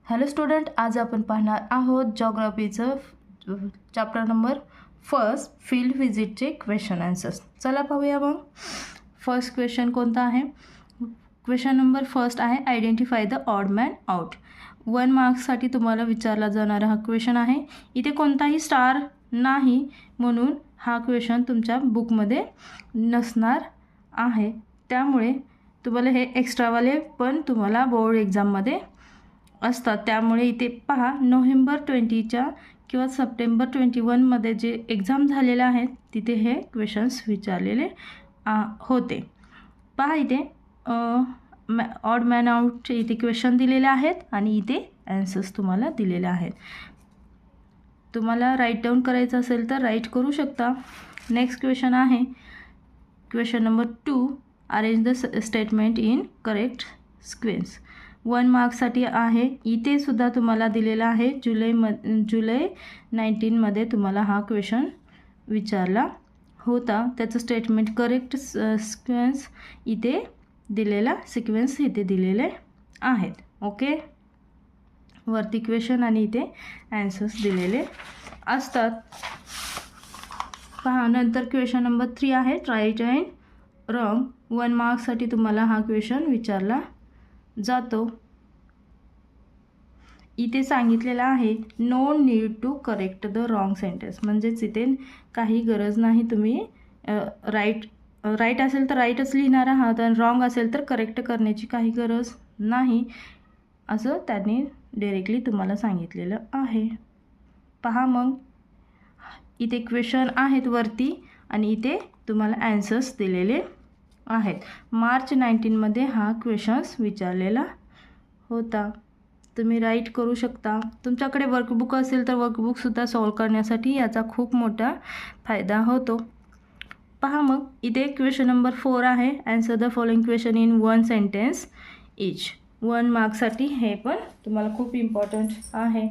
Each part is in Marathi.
हॅलो स्टुडंट, आज आपण पाहणार आहोत जॉग्राफीचं चॅप्टर नंबर 1 फील्ड व्हिजिटचे क्वेश्चन आन्सर्स. चला पाहूया मग. फर्स्ट क्वेश्चन कोणता आहे? क्वेश्चन नंबर 1 आहे identify the odd man out. 1 मार्क्ससाठी तुम्हाला विचारला जाणारा हा क्वेश्चन आहे. इथे कोणताही स्टार नाही म्हणून हा क्वेश्चन तुमच्या बुकमध्ये नसणार आहे. त्यामुळे तुम्हाला हे एक्स्ट्रावाले पण तुम्हाला बोर्ड एक्झाममध्ये असतात. त्यामुळे इथे पहा, नोव्हेंबर 20च्या किंवा सप्टेंबर 21मध्ये जे एक्झाम झालेले आहेत तिथे हे क्वेश्चन्स विचारलेले होते. पहा इथे ऑड मॅन आउटचे इथे क्वेश्चन दिलेले आहेत आणि इथे ॲन्सर्स तुम्हाला दिलेले आहेत. तुम्हाला राईट डाऊन करायचं असेल तर राईट करू शकता. नेक्स्ट क्वेश्चन आहे question number 2 arrange the statement in correct sequence. 1 मार्क्ससाठी आहे. इथे सुद्धा तुम्हाला दिलेला आहे. जुलै 19मध्ये तुम्हाला हा क्वेश्चन विचारला होता. त्याचं स्टेटमेंट करेक्ट सिक्वेन्स इथे दिलेले आहेत. ओके, वरती क्वेश्चन आणि इथे ॲन्सर्स दिलेले असतात. पहा, नंतर क्वेश्चन नंबर 3 आहे राईट अँड रॉंग. 1 मार्क्ससाठी तुम्हाला हा क्वेश्चन विचारला जातो. इथे सांगितलेलं आहे no need to correct the wrong sentence. म्हणजेच इथे काही गरज नाही, तुम्ही राईट असेल तर राईटच लिहिणार आहात आणि रॉंग असेल तर करेक्ट करण्याची काही गरज नाही, असं त्यांनी डायरेक्टली तुम्हाला सांगितलेलं आहे. पहा, मग इथे क्वेश्चन आहेत वरती आणि इथे तुम्हाला ॲन्सर्स दिलेले आहेत. मार्च 19मध्ये हा क्वेश्चन्स विचारलेला होता. तुम्ही राईट करू शकता. तुमच्याकडे वर्कबुक असेल तर वर्कबुकसुद्धा सॉल्व करण्यासाठी याचा खूप मोठा फायदा होतो. पहा, मग इथे क्वेश्चन नंबर 4 आहे answer the following question in 1 sentence each. 1 मार्क्ससाठी हे पण तुम्हाला खूप इम्पॉर्टंट आहे.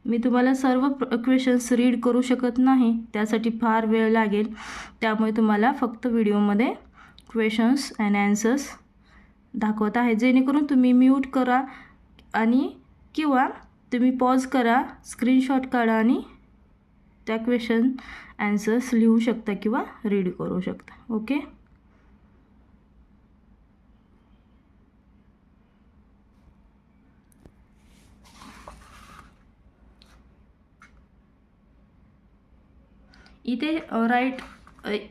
मी तुम्हाला सर्व क्वेश्चन्स रीड करू शकत नाही, त्यासाठी फार वेळ लागेल. त्यामुळे तुम्हाला फक्त व्हिडिओमध्ये क्वेश्चन्स अँड ॲन्सर्स दाखवत आहे. जेणेकरून तुम्ही म्यूट करा आणि किंवा तुम्ही पॉज करा, स्क्रीनशॉट काढा आणि त्या क्वेश्चन ॲन्सर्स लिहू शकता किंवा रीड करू शकता. ओके,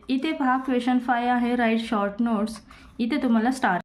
इथे पहा क्वेश्चन 5 आहे राईट शॉर्ट नोट्स. इथे तुम्हाला स्टार